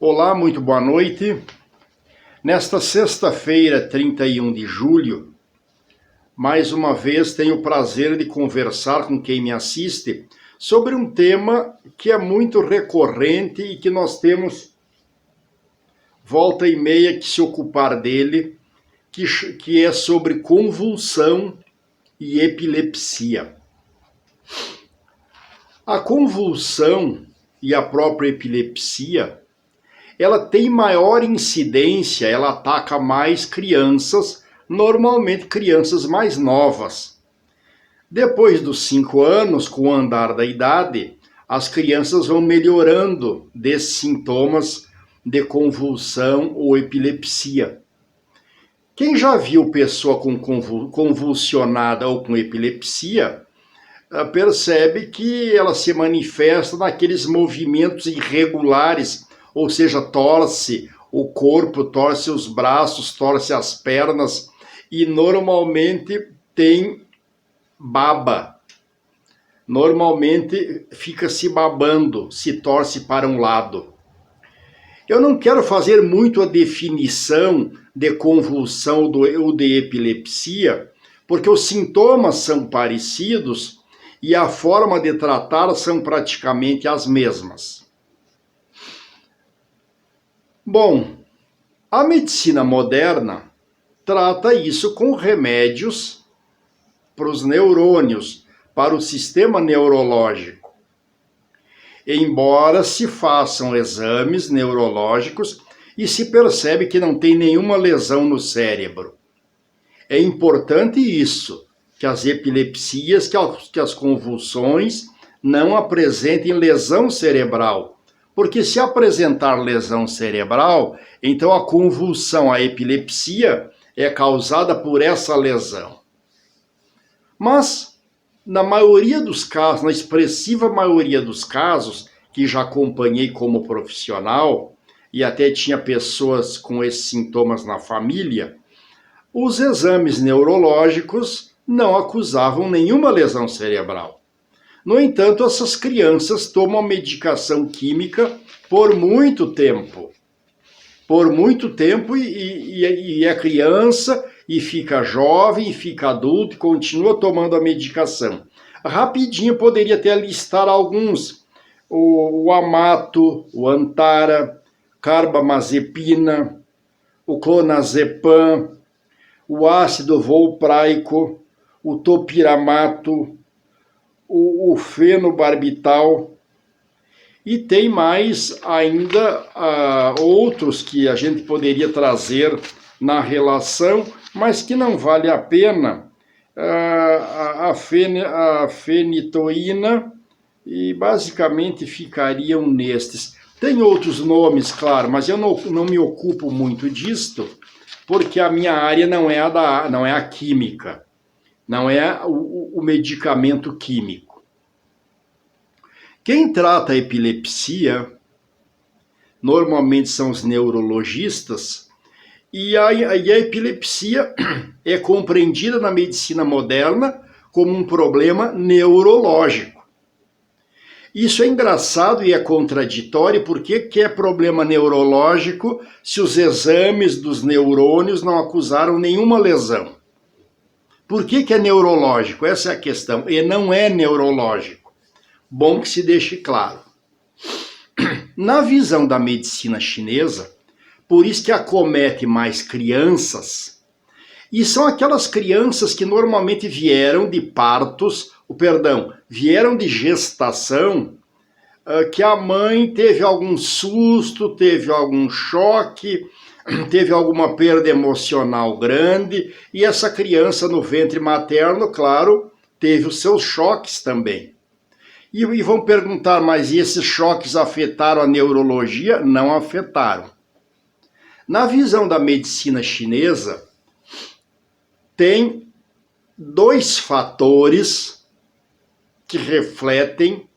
Olá, muito boa noite. Nesta sexta-feira, 31 de julho, mais uma vez tenho o prazer de conversar com quem me assiste sobre um tema que é muito recorrente e que nós temos volta e meia que se ocupar dele, que é sobre convulsão e epilepsia. A convulsão e a própria epilepsia, ela tem maior incidência, ela ataca mais crianças, normalmente crianças mais novas. Depois dos 5 anos, com o andar da idade, as crianças vão melhorando desses sintomas de convulsão ou epilepsia. Quem já viu pessoa com convulsionada ou com epilepsia, percebe que ela se manifesta naqueles movimentos irregulares, ou seja, torce o corpo, torce os braços, torce as pernas e normalmente tem baba. Normalmente fica se babando, se torce para um lado. Eu não quero fazer muito a definição de convulsão ou de epilepsia, porque os sintomas são parecidos e a forma de tratar são praticamente as mesmas. Bom, a medicina moderna trata isso com remédios para os neurônios, para o sistema neurológico. Embora se façam exames neurológicos e se percebe que não tem nenhuma lesão no cérebro. É importante isso, que as epilepsias, que as convulsões não apresentem lesão cerebral. Porque se apresentar lesão cerebral, então a convulsão, a epilepsia, é causada por essa lesão. Mas, na maioria dos casos, na expressiva maioria dos casos, que já acompanhei como profissional, e até tinha pessoas com esses sintomas na família, os exames neurológicos não acusavam nenhuma lesão cerebral. No entanto, essas crianças tomam medicação química por muito tempo. Por muito tempo e é criança, e fica jovem, e fica adulto, e continua tomando a medicação. Rapidinho poderia até listar alguns. O amato, o antara, carbamazepina, o clonazepam, o ácido valproico, o topiramato, o fenobarbital, e tem mais ainda outros que a gente poderia trazer na relação, mas que não vale a pena, a fenitoína, e basicamente ficariam nestes. Tem outros nomes, claro, mas eu não me ocupo muito disto, porque a minha área não é a química. Não é o medicamento químico. Quem trata a epilepsia normalmente são os neurologistas, e a epilepsia é compreendida na medicina moderna como um problema neurológico. Isso é engraçado e é contraditório, porque que é problema neurológico se os exames dos neurônios não acusaram nenhuma lesão? Por que é neurológico? Essa é a questão. E não é neurológico. Bom que se deixe claro. Na visão da medicina chinesa, por isso que acomete mais crianças, e são aquelas crianças que normalmente vieram de vieram de gestação, que a mãe teve algum susto, teve algum choque, teve alguma perda emocional grande, e essa criança no ventre materno, claro, teve os seus choques também. E vão perguntar, mas e esses choques afetaram a neurologia? Não afetaram. Na visão da medicina chinesa, tem 2 fatores que refletem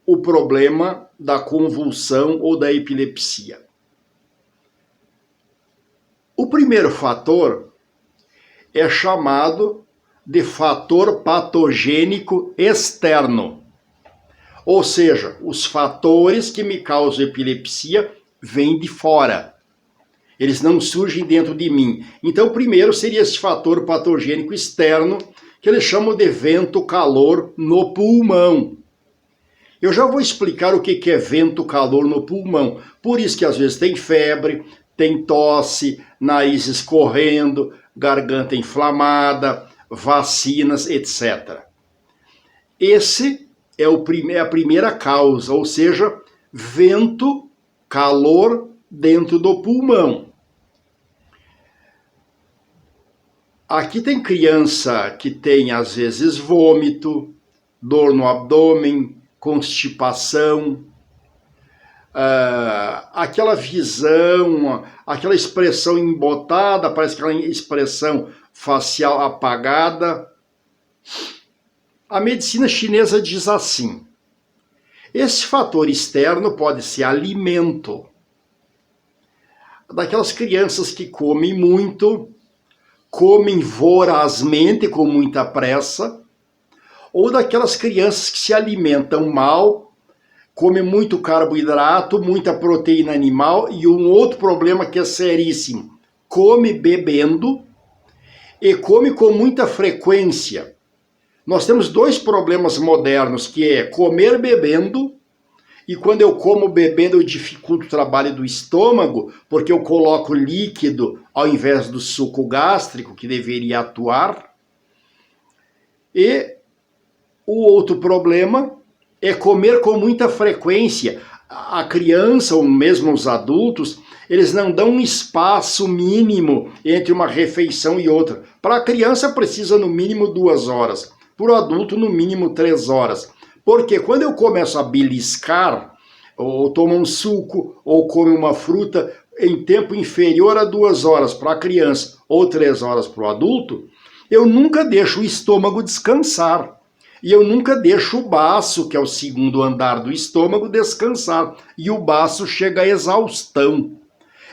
o problema da convulsão ou da epilepsia. O primeiro fator é chamado de fator patogênico externo. Ou seja, os fatores que me causam epilepsia vêm de fora. Eles não surgem dentro de mim. Então, primeiro seria esse fator patogênico externo, que eles chamam de vento-calor no pulmão. Eu já vou explicar o que é vento-calor no pulmão. Por isso que às vezes tem febre, tem tosse, nariz escorrendo, garganta inflamada, vacinas, etc. Esse é a primeira causa, ou seja, vento, calor dentro do pulmão. Aqui tem criança que tem, às vezes, vômito, dor no abdômen, constipação, aquela visão, aquela expressão embotada, parece aquela expressão facial apagada. A medicina chinesa diz assim: esse fator externo pode ser alimento. Daquelas crianças que comem muito, comem vorazmente, com muita pressa, ou daquelas crianças que se alimentam mal, comem muito carboidrato, muita proteína animal, e um outro problema que é seríssimo: come bebendo e come com muita frequência. Nós temos dois problemas modernos, que é comer bebendo, e quando eu como bebendo eu dificulto o trabalho do estômago, porque eu coloco líquido ao invés do suco gástrico, que deveria atuar. E o outro problema é comer com muita frequência. A criança, ou mesmo os adultos, eles não dão um espaço mínimo entre uma refeição e outra. Para a criança precisa no mínimo 2 horas, para o adulto no mínimo 3 horas. Porque quando eu começo a beliscar, ou tomo um suco, ou como uma fruta, em tempo inferior a 2 horas para a criança, ou 3 horas para o adulto, eu nunca deixo o estômago descansar. E eu nunca deixo o baço, que é o segundo andar do estômago, descansar. E o baço chega à exaustão.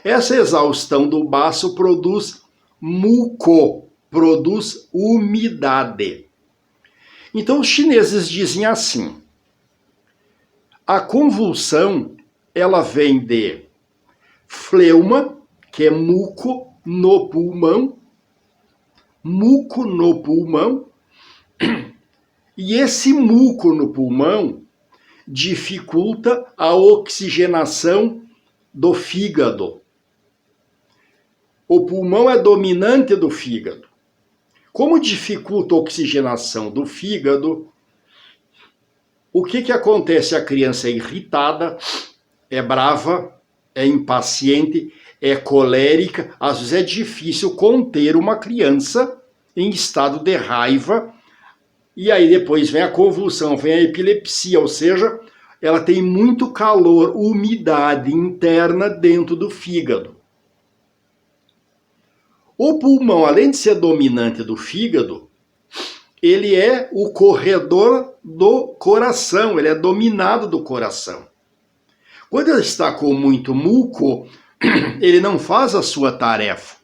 Essa exaustão do baço produz muco, produz umidade. Então os chineses dizem assim: a convulsão, ela vem de fleuma, que é muco no pulmão, e esse muco no pulmão dificulta a oxigenação do fígado. O pulmão é dominante do fígado. Como dificulta a oxigenação do fígado, o que acontece? A criança é irritada, é brava, é impaciente, é colérica. Às vezes é difícil conter uma criança em estado de raiva. E aí depois vem a convulsão, vem a epilepsia, ou seja, ela tem muito calor, umidade interna dentro do fígado. O pulmão, além de ser dominante do fígado, ele é o corredor do coração, ele é dominado do coração. Quando ele está com muito muco, ele não faz a sua tarefa.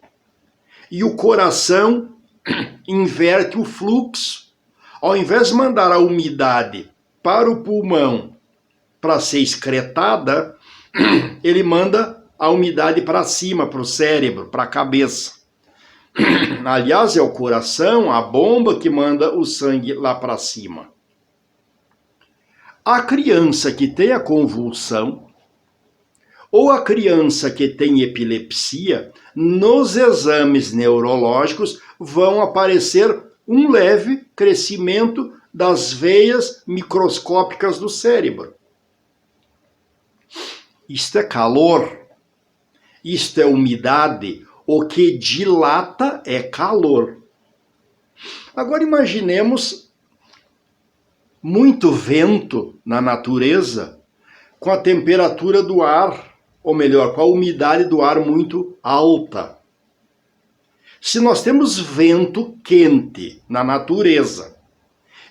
E o coração inverte o fluxo. Ao invés de mandar a umidade para o pulmão para ser excretada, ele manda a umidade para cima, para o cérebro, para a cabeça. Aliás, é o coração, a bomba que manda o sangue lá para cima. A criança que tem a convulsão, ou a criança que tem epilepsia, nos exames neurológicos vão aparecer um leve crescimento das veias microscópicas do cérebro. Isto é calor, isto é umidade. O que dilata é calor. Agora imaginemos muito vento na natureza, com a temperatura do ar, ou melhor, com a umidade do ar muito alta. Se nós temos vento quente na natureza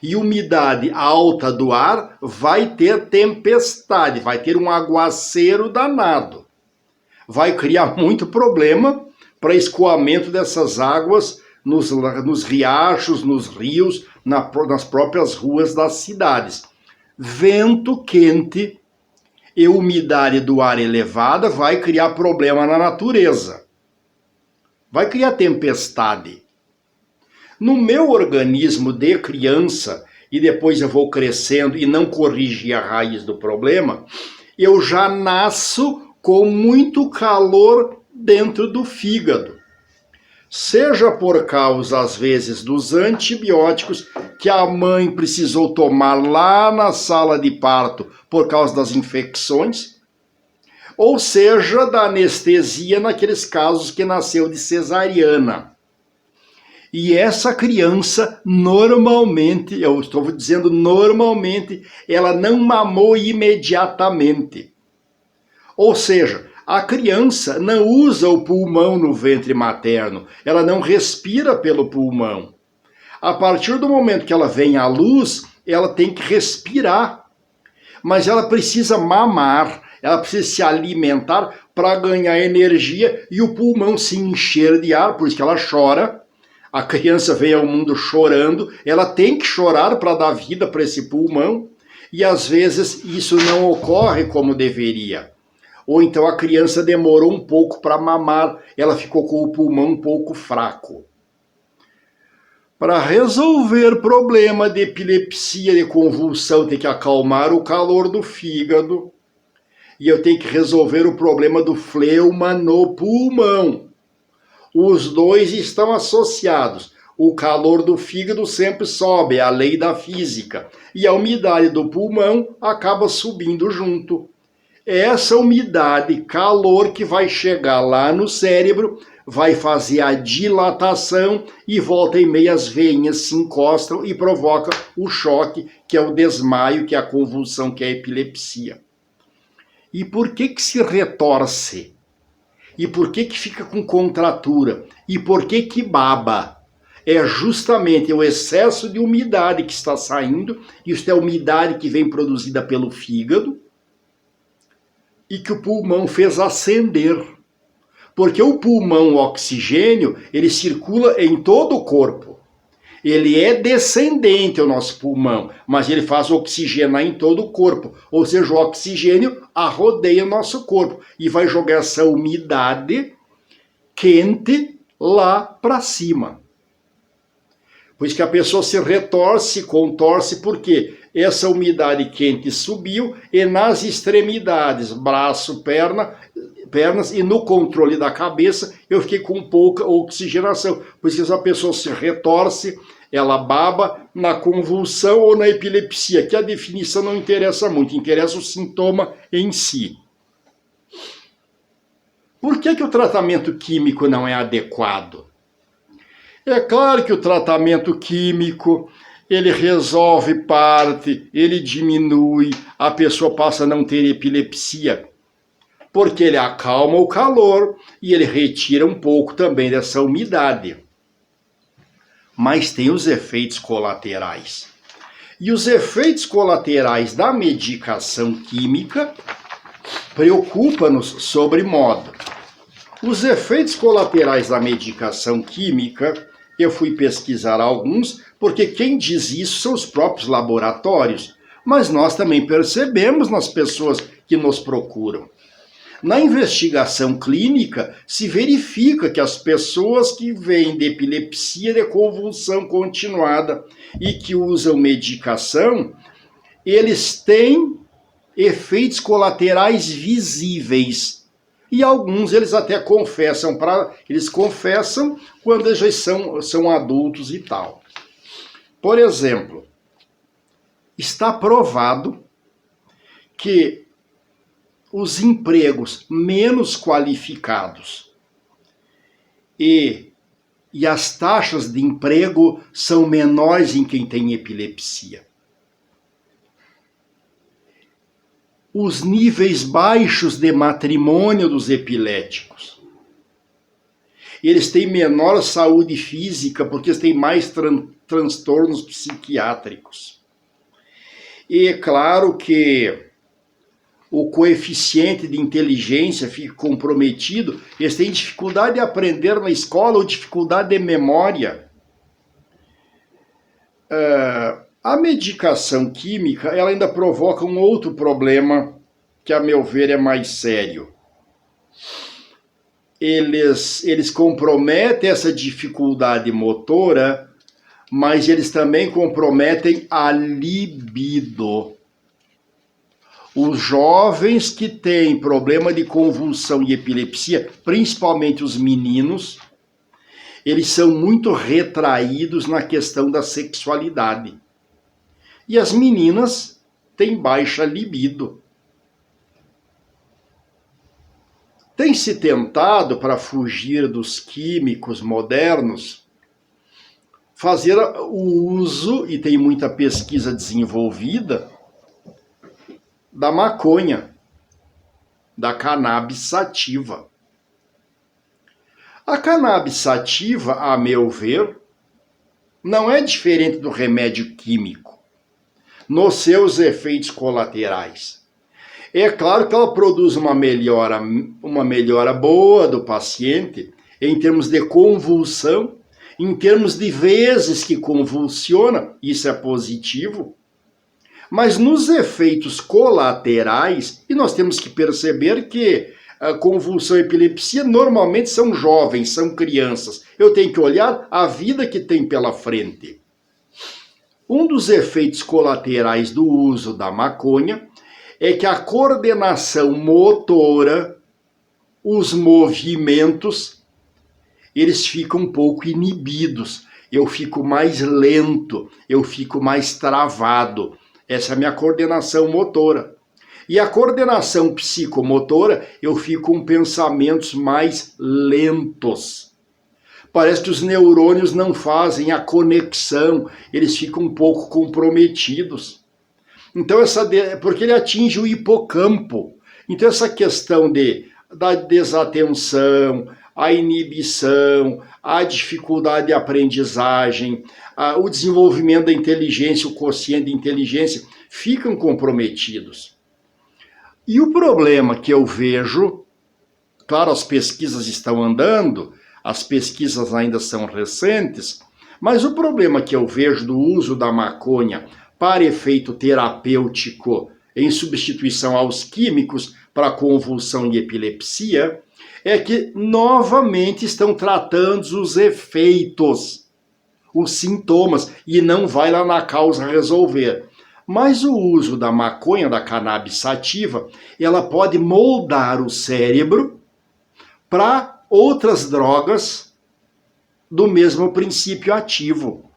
e umidade alta do ar, vai ter tempestade, vai ter um aguaceiro danado. Vai criar muito problema para escoamento dessas águas nos riachos, nos rios, nas próprias ruas das cidades. vento quente e umidade do ar elevada vai criar problema na natureza. Vai criar tempestade. No meu organismo de criança, e depois eu vou crescendo e não corrigir a raiz do problema, eu já nasço com muito calor dentro do fígado. Seja por causa, às vezes, dos antibióticos que a mãe precisou tomar lá na sala de parto por causa das infecções, ou seja, da anestesia naqueles casos que nasceu de cesariana. E essa criança, normalmente, eu estou dizendo normalmente, ela não mamou imediatamente. Ou seja, a criança não usa o pulmão no ventre materno, ela não respira pelo pulmão. A partir do momento que ela vem à luz, ela tem que respirar. Mas ela precisa mamar, ela precisa se alimentar para ganhar energia e o pulmão se encher de ar, por isso que ela chora. A criança veio ao mundo chorando, ela tem que chorar para dar vida para esse pulmão, e às vezes isso não ocorre como deveria. Ou então a criança demorou um pouco para mamar, ela ficou com o pulmão um pouco fraco. Para resolver problema de epilepsia, de convulsão, tem que acalmar o calor do fígado, e eu tenho que resolver o problema do fleuma no pulmão. Os dois estão associados. O calor do fígado sempre sobe, é a lei da física. E a umidade do pulmão acaba subindo junto. Essa umidade, calor que vai chegar lá no cérebro, vai fazer a dilatação e volta e meia as veinhas se encostam e provoca o choque, que é o desmaio, que é a convulsão, que é a epilepsia. E por que se retorce? E por que fica com contratura? E por que baba? É justamente o excesso de umidade que está saindo, isso é a umidade que vem produzida pelo fígado e que o pulmão fez acender. Porque o pulmão, o oxigênio, ele circula em todo o corpo. Ele é descendente ao nosso pulmão, mas ele faz oxigenar em todo o corpo. Ou seja, o oxigênio arrodeia o nosso corpo e vai jogar essa umidade quente lá para cima. Por isso que a pessoa se retorce, contorce, porque essa umidade quente subiu e nas extremidades, braço, pernas e no controle da cabeça, eu fiquei com pouca oxigenação. Por isso que essa pessoa se retorce, ela baba na convulsão ou na epilepsia, que a definição não interessa muito, interessa o sintoma em si. Por que o tratamento químico não é adequado? É claro que o tratamento químico, ele resolve parte, ele diminui, a pessoa passa a não ter epilepsia, porque ele acalma o calor e ele retira um pouco também dessa umidade. Mas tem os efeitos colaterais. E os efeitos colaterais da medicação química preocupam-nos sobremodo. Os efeitos colaterais da medicação química, eu fui pesquisar alguns, porque quem diz isso são os próprios laboratórios, mas nós também percebemos nas pessoas que nos procuram. Na investigação clínica, se verifica que as pessoas que vêm de epilepsia, de convulsão continuada e que usam medicação, eles têm efeitos colaterais visíveis. E alguns eles até confessam, eles confessam quando eles já são adultos e tal. Por exemplo, está provado que os empregos menos qualificados e as taxas de emprego são menores em quem tem epilepsia. Os níveis baixos de matrimônio dos epiléticos. Eles têm menor saúde física porque eles têm mais transtornos psiquiátricos. E é claro que o coeficiente de inteligência fica comprometido, eles têm dificuldade de aprender na escola ou dificuldade de memória. A medicação química, ela ainda provoca um outro problema que, a meu ver, é mais sério. Eles comprometem essa dificuldade motora, mas eles também comprometem a libido. Os jovens que têm problema de convulsão e epilepsia, principalmente os meninos, eles são muito retraídos na questão da sexualidade. E as meninas têm baixa libido. Tem se tentado, para fugir dos químicos modernos, fazer o uso, e tem muita pesquisa desenvolvida, da maconha, da cannabis sativa. A cannabis sativa, a meu ver, não é diferente do remédio químico nos seus efeitos colaterais. É claro que ela produz uma melhora boa do paciente em termos de convulsão, em termos de vezes que convulsiona, isso é positivo. Mas nos efeitos colaterais, e nós temos que perceber que a convulsão e epilepsia normalmente são jovens, são crianças. Eu tenho que olhar a vida que tem pela frente. Um dos efeitos colaterais do uso da maconha é que a coordenação motora, os movimentos, eles ficam um pouco inibidos. Eu fico mais lento, eu fico mais travado. Essa é a minha coordenação motora. E a coordenação psicomotora, eu fico com pensamentos mais lentos. Parece que os neurônios não fazem a conexão, eles ficam um pouco comprometidos. Então, porque ele atinge o hipocampo. Então, essa questão da desatenção, a inibição, a dificuldade de aprendizagem, o desenvolvimento da inteligência, o quociente de inteligência, ficam comprometidos. E o problema que eu vejo, claro, as pesquisas estão andando, as pesquisas ainda são recentes, mas o problema que eu vejo do uso da maconha para efeito terapêutico em substituição aos químicos para convulsão e epilepsia é que novamente estão tratando os efeitos, os sintomas, e não vai lá na causa resolver. Mas o uso da maconha, da cannabis sativa, ela pode moldar o cérebro para outras drogas do mesmo princípio ativo.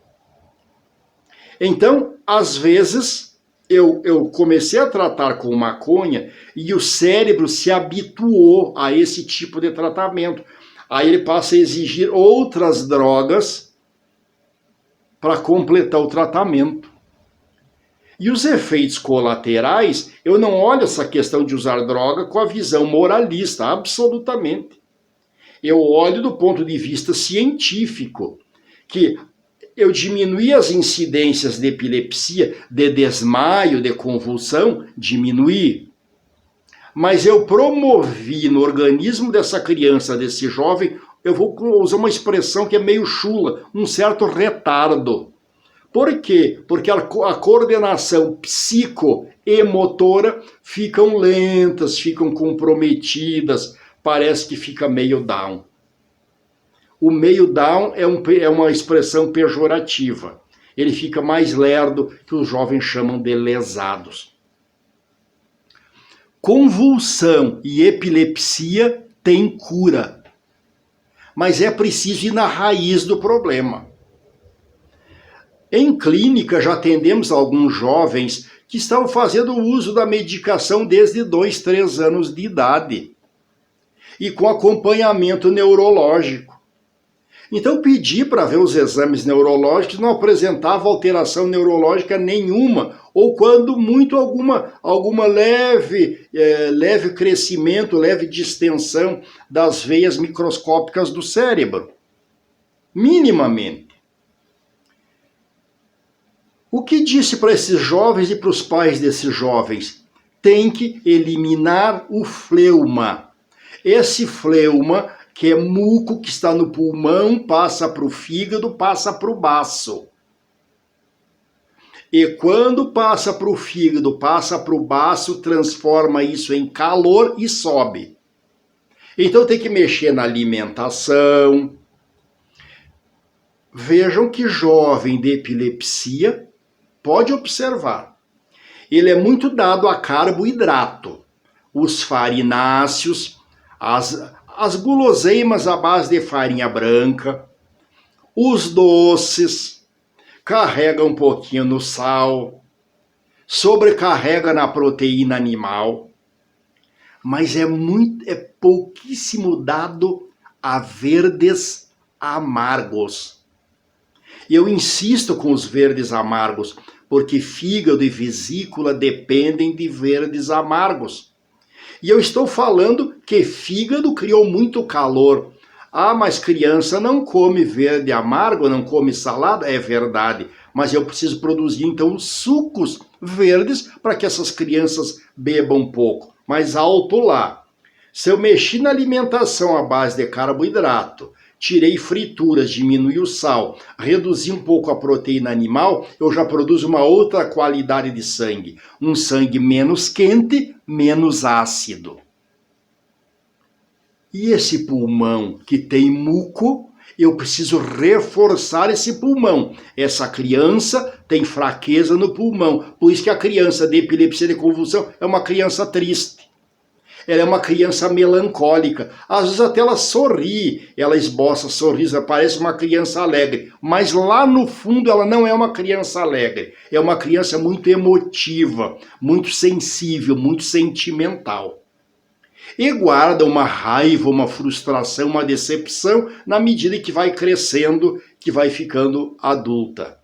Então, às vezes, eu comecei a tratar com maconha e o cérebro se habituou a esse tipo de tratamento. Aí ele passa a exigir outras drogas para completar o tratamento. E os efeitos colaterais, eu não olho essa questão de usar droga com a visão moralista, absolutamente. Eu olho do ponto de vista científico, que eu diminuí as incidências de epilepsia, de desmaio, de convulsão, diminuí. Mas eu promovi no organismo dessa criança, desse jovem, eu vou usar uma expressão que é meio chula, um certo retardo. Por quê? Porque a coordenação psicoemotora ficam lentas, ficam comprometidas, parece que fica meio down. O meio down é uma expressão pejorativa. Ele fica mais lerdo, que os jovens chamam de lesados. Convulsão e epilepsia têm cura, mas é preciso ir na raiz do problema. Em clínica, já atendemos alguns jovens que estão fazendo uso da medicação desde 2, 3 anos de idade e com acompanhamento neurológico. Então, pedi para ver os exames neurológicos, não apresentava alteração neurológica nenhuma, ou quando muito alguma leve crescimento, leve distensão das veias microscópicas do cérebro. Minimamente. O que disse para esses jovens e para os pais desses jovens? Tem que eliminar o fleuma. Esse fleuma, que é muco que está no pulmão, passa para o fígado, passa para o baço. E quando passa para o fígado, passa para o baço, transforma isso em calor e sobe. Então tem que mexer na alimentação. Vejam que jovem de epilepsia, pode observar, ele é muito dado a carboidrato. Os farináceos, as guloseimas à base de farinha branca, os doces, carrega um pouquinho no sal, sobrecarrega na proteína animal, mas é pouquíssimo dado a verdes amargos. E eu insisto com os verdes amargos, porque fígado e vesícula dependem de verdes amargos. E eu estou falando que fígado criou muito calor. Ah, mas criança não come verde amargo, não come salada? É verdade, mas eu preciso produzir então sucos verdes para que essas crianças bebam um pouco. Mas alto lá. Se eu mexi na alimentação à base de carboidrato, tirei frituras, diminui o sal, reduzi um pouco a proteína animal, eu já produzo uma outra qualidade de sangue. Um sangue menos quente, menos ácido. E esse pulmão que tem muco, eu preciso reforçar esse pulmão. Essa criança tem fraqueza no pulmão. Por isso que a criança de epilepsia de convulsão é uma criança triste. Ela é uma criança melancólica. Às vezes até ela sorri, ela esboça sorriso, parece uma criança alegre. Mas lá no fundo ela não é uma criança alegre. É uma criança muito emotiva, muito sensível, muito sentimental. E guarda uma raiva, uma frustração, uma decepção na medida que vai crescendo, que vai ficando adulta.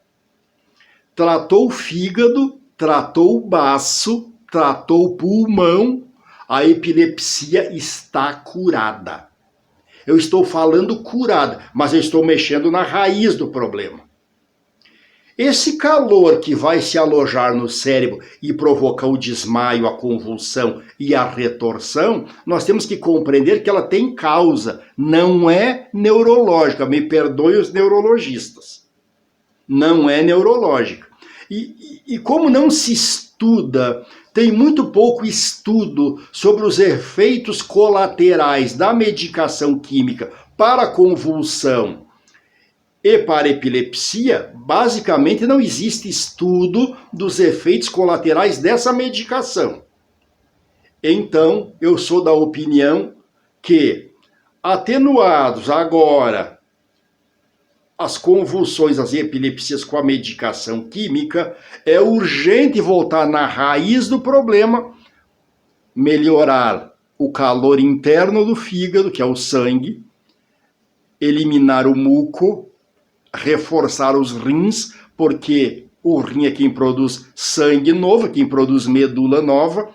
Tratou o fígado, tratou o baço, tratou o pulmão, a epilepsia está curada. Eu estou falando curada, mas eu estou mexendo na raiz do problema. Esse calor que vai se alojar no cérebro e provocar o desmaio, a convulsão e a retorção, nós temos que compreender que ela tem causa, não é neurológica. Me perdoem os neurologistas. Não é neurológica. E como não se estuda, tem muito pouco estudo sobre os efeitos colaterais da medicação química para convulsão e para epilepsia, basicamente não existe estudo dos efeitos colaterais dessa medicação. Então, eu sou da opinião que, atenuados agora as convulsões, as epilepsias com a medicação química, é urgente voltar na raiz do problema, melhorar o calor interno do fígado, que é o sangue, eliminar o muco, reforçar os rins, porque o rim é quem produz sangue novo, quem produz medula nova,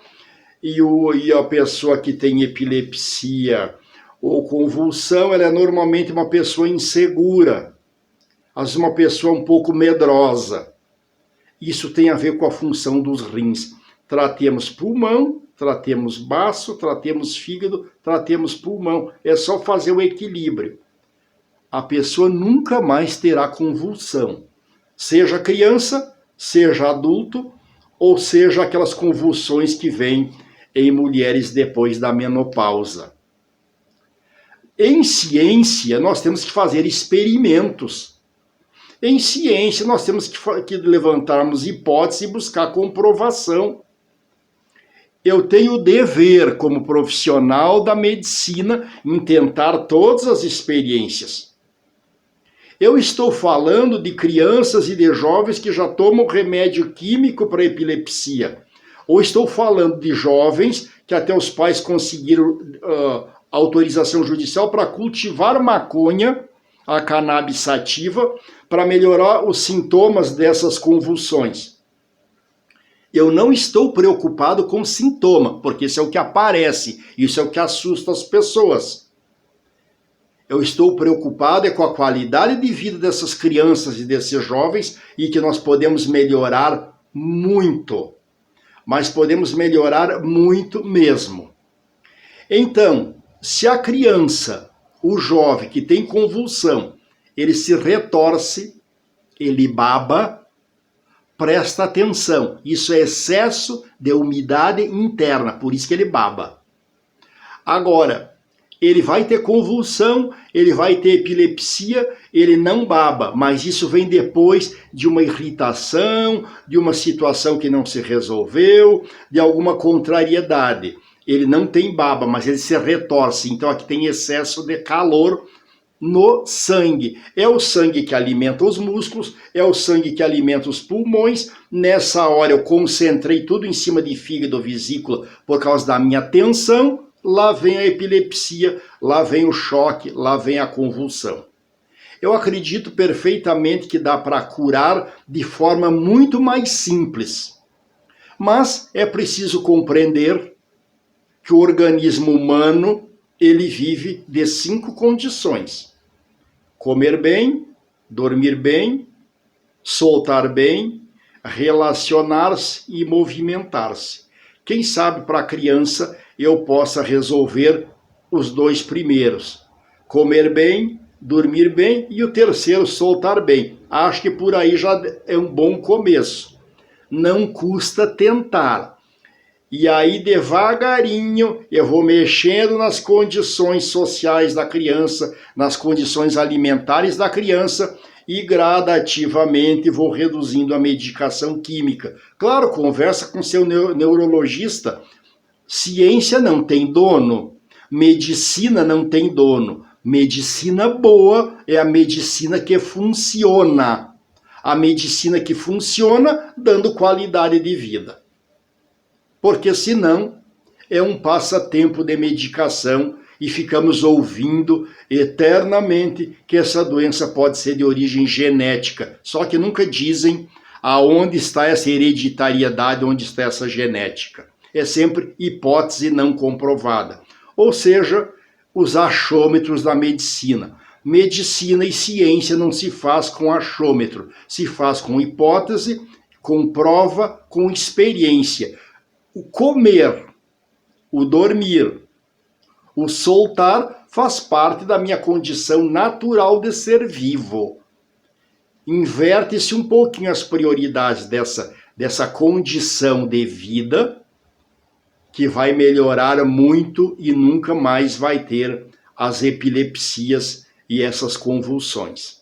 e a pessoa que tem epilepsia ou convulsão, ela é normalmente uma pessoa insegura, às vezes uma pessoa um pouco medrosa. Isso tem a ver com a função dos rins. Tratemos pulmão, tratemos baço, tratemos fígado, tratemos pulmão. É só fazer o equilíbrio. A pessoa nunca mais terá convulsão. Seja criança, seja adulto, ou seja aquelas convulsões que vêm em mulheres depois da menopausa. Em ciência, nós temos que fazer experimentos. Em ciência, nós temos que levantarmos hipóteses e buscar comprovação. Eu tenho o dever, como profissional da medicina, em tentar todas as experiências. Eu estou falando de crianças e de jovens que já tomam remédio químico para epilepsia. Ou estou falando de jovens que até os pais conseguiram autorização judicial para cultivar maconha, a cannabis sativa, para melhorar os sintomas dessas convulsões. Eu não estou preocupado com sintoma, porque isso é o que aparece, isso é o que assusta as pessoas. Eu estou preocupado com a qualidade de vida dessas crianças e desses jovens e que nós podemos melhorar muito. Mas podemos melhorar muito mesmo. Então, se a criança, o jovem que tem convulsão, ele se retorce, ele baba, presta atenção, isso é excesso de umidade interna, por isso que ele baba. Agora, ele vai ter convulsão, ele vai ter epilepsia, ele não baba, mas isso vem depois de uma irritação, de uma situação que não se resolveu, de alguma contrariedade. Ele não tem baba, mas ele se retorce, então aqui tem excesso de calor no sangue. É o sangue que alimenta os músculos, é o sangue que alimenta os pulmões. Nessa hora eu concentrei tudo em cima de fígado, vesícula, por causa da minha tensão. Lá vem a epilepsia, lá vem o choque, lá vem a convulsão. Eu acredito perfeitamente que dá para curar de forma muito mais simples. Mas é preciso compreender que o organismo humano, ele vive de 5 condições: comer bem, dormir bem, soltar bem, relacionar-se e movimentar-se. Quem sabe para a criança eu possa resolver os 2 primeiros: comer bem, dormir bem, e o terceiro, soltar bem. Acho que por aí já é um bom começo. Não custa tentar. E aí, devagarinho, eu vou mexendo nas condições sociais da criança, nas condições alimentares da criança, e gradativamente vou reduzindo a medicação química. Claro, conversa com seu neurologista. Ciência não tem dono, medicina não tem dono. Medicina boa é a medicina que funciona. A medicina que funciona dando qualidade de vida. Porque senão é um passatempo de medicação e ficamos ouvindo eternamente que essa doença pode ser de origem genética. Só que nunca dizem aonde está essa hereditariedade, onde está essa genética. É sempre hipótese não comprovada. Ou seja, os achômetros da medicina. Medicina e ciência não se faz com achômetro, se faz com hipótese, com prova, com experiência. O comer, o dormir, o soltar faz parte da minha condição natural de ser vivo. Inverte-se um pouquinho as prioridades dessa condição de vida, que vai melhorar muito e nunca mais vai ter as epilepsias e essas convulsões.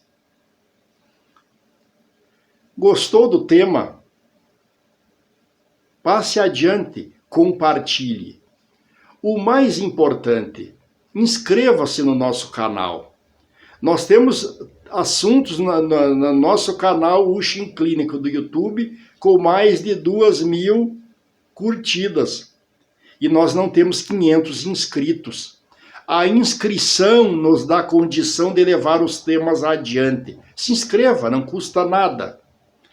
Gostou do tema? Passe adiante, compartilhe. O mais importante, inscreva-se no nosso canal. Nós temos assuntos no nosso canal Uxim Clínico do YouTube com mais de 2.000 curtidas. E nós não temos 500 inscritos. A inscrição nos dá condição de levar os temas adiante. Se inscreva, não custa nada.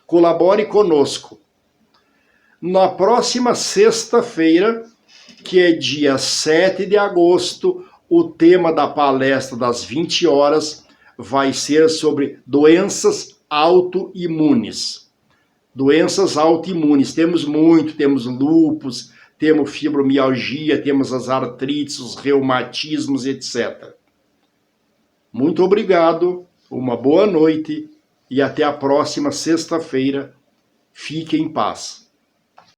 Colabore conosco. Na próxima sexta-feira, que é dia 7 de agosto, o tema da palestra das 20 horas vai ser sobre doenças autoimunes. Doenças autoimunes, temos lúpus, temos fibromialgia, temos as artrites, os reumatismos, etc. Muito obrigado, uma boa noite e até a próxima sexta-feira. Fique em paz.